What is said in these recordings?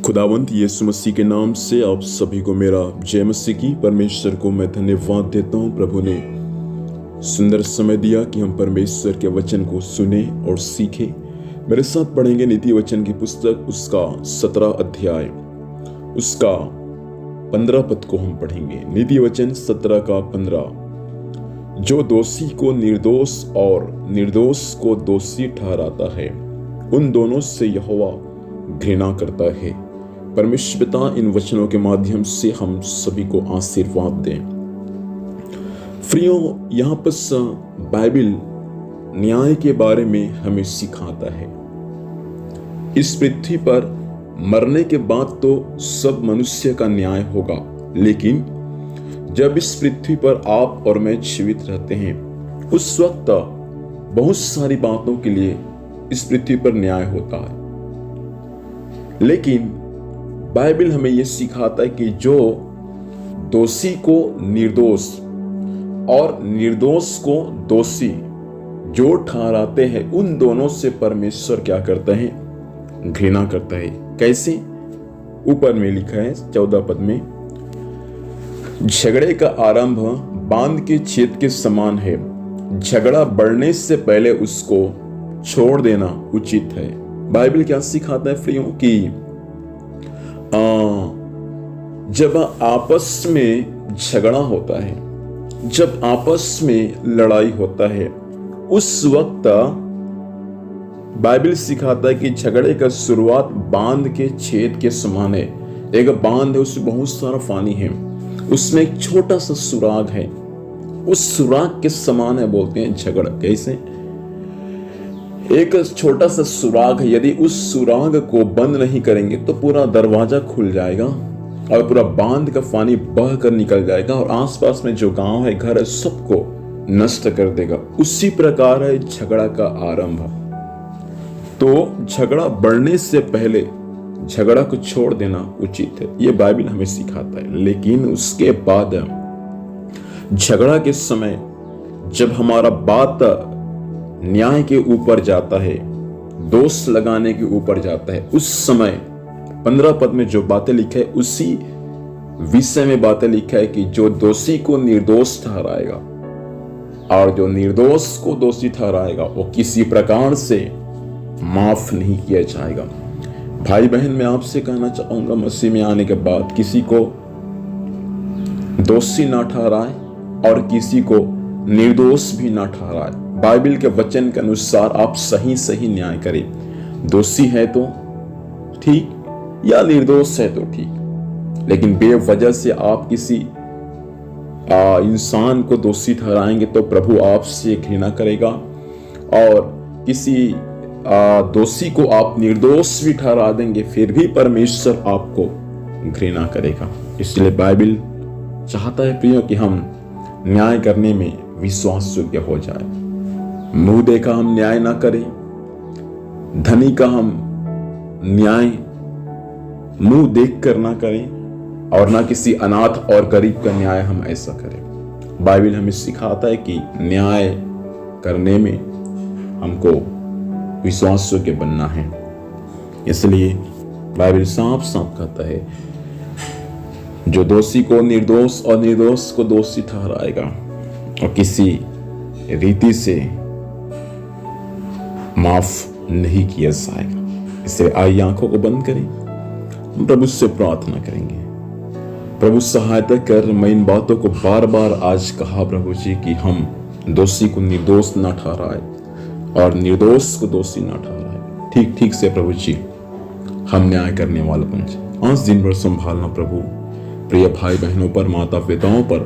खुदावंत यीशु मसीह के नाम से आप सभी को मेरा जय मसीह की। परमेश्वर को मैं धन्यवाद देता हूँ। प्रभु ने सुंदर समय दिया कि हम परमेश्वर के वचन को सुने और सीखे। मेरे साथ पढ़ेंगे नीति वचन की पुस्तक, उसका 17 अध्याय, उसका 15 पद को हम पढ़ेंगे। नीति वचन 17 का 15। जो दोषी को निर्दोष और निर्दोष को दोषी ठहराता है, उन दोनों से यहोवा घृणा करता है। परमेश्वर पिता इन वचनों के माध्यम से हम सभी को आशीर्वाद दें। प्रियो, यहाँ पर बाइबल न्याय के बारे में हमें सिखाता है। इस पृथ्वी पर मरने के बाद तो सब मनुष्य का न्याय होगा, लेकिन जब इस पृथ्वी पर आप और मैं जीवित रहते हैं, उस वक्त बहुत सारी बातों के लिए इस पृथ्वी पर न्याय होता है। लेकिन बाइबल हमें यह सिखाता है कि जो दोषी को निर्दोष और निर्दोष को दोषी जो ठहराते हैं, उन दोनों से परमेश्वर क्या करता है? घृणा करता है। कैसे? ऊपर में लिखा है 14 पद में, झगड़े का आरंभ बांध के छेद के समान है, झगड़ा बढ़ने से पहले उसको छोड़ देना उचित है। बाइबल क्या सिखाता है प्रियो कि जब आपस में झगड़ा होता है, जब आपस में लड़ाई होता है, उस वक्त बाइबल सिखाता है कि झगड़े का शुरुआत बांध के छेद के समान है। एक बांध है, उसमें बहुत सारा पानी है, उसमें एक छोटा सा सुराग है, उस सुराग के समान है बोलते हैं झगड़ा। कैसे? एक छोटा सा सुराग है, यदि उस सुराग को बंद नहीं करेंगे तो पूरा दरवाजा खुल जाएगा और पूरा बांध का पानी बह कर निकल जाएगा और आसपास में जो गांव है, घर है, सबको नष्ट कर देगा। उसी प्रकार है झगड़ा का आरंभ। तो झगड़ा बढ़ने से पहले झगड़ा को छोड़ देना उचित है, ये बाइबल हमें सिखाता है। लेकिन उसके बाद झगड़ा के समय जब हमारा बात न्याय के ऊपर जाता है, दोष लगाने के ऊपर जाता है, उस समय 15 पद में जो बातें लिखा है, उसी विषय में बातें लिखा है कि जो दोषी को निर्दोष ठहराएगा और जो निर्दोष को दोषी ठहराएगा, वो किसी प्रकार से माफ नहीं किया जाएगा। भाई बहन, मैं आपसे कहना चाहूंगा, मसीह में आने के बाद किसी को दोषी ना ठहराए और किसी को निर्दोष भी ना ठहराए। बाइबल के वचन के अनुसार आप सही न्याय करें। दोषी है तो ठीक, या निर्दोष है तो ठीक, लेकिन बेवजह से आप किसी इंसान को दोषी ठहराएंगे तो प्रभु आपसे घृणा करेगा, और किसी दोषी को आप निर्दोष भी ठहरा देंगे, फिर भी परमेश्वर आपको घृणा करेगा। इसलिए बाइबल चाहता है प्रियो कि हम न्याय करने में विश्वास योग्य हो जाए। मुंह देखा हम न्याय ना करें, धनी का हम न्याय मुंह देख कर ना करें, और ना किसी अनाथ और गरीब का न्याय हम ऐसा करें। बाइबल हमें सिखाता है कि न्याय करने में हमको विश्वास योग्य बनना है। इसलिए बाइबल साफ साफ कहता है, जो दोषी को निर्दोष और निर्दोष को दोषी ठहराएगा और किसी रीति से माफ नहीं किया जाएगा। इससे आइए आंखों को बंद करें, हम प्रभु से प्रार्थना करेंगे। प्रभु सहायता कर, मैं इन बातों को बार बार आज कहा प्रभु जी कि हम दोषी को निर्दोष ना ठहराए और निर्दोष को दोषी ना ठहराए। ठीक से प्रभु जी हम न्याय करने वाले बन जाए। आज दिन भर संभालना प्रभु, प्रिय भाई बहनों पर, माता पिताओं पर,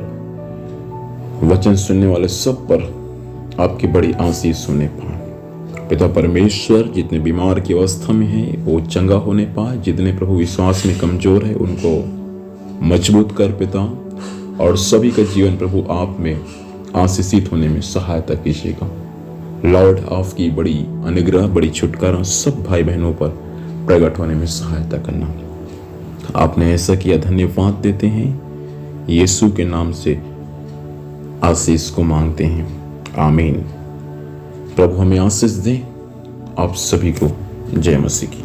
वचन सुनने वाले सब पर आपकी बड़ी आशीष सुने पाए। पिता परमेश्वर, जितने बीमार की अवस्था में है वो चंगा होने पाए, जितने प्रभु विश्वास में कमजोर है उनको मजबूत कर पिता, और सभी का जीवन प्रभु आप में आशीषित होने में सहायता कीजिएगा। लॉर्ड, आपकी बड़ी अनुग्रह, बड़ी छुटकारा सब भाई बहनों पर प्रकट होने में सहायता करना। आपने ऐसा किया, धन्यवाद देते हैं। यीशु के नाम से आशीष को मांगते हैं, आमीन। प्रभु हमें आशीष दें। आप सभी को जय मसीह की।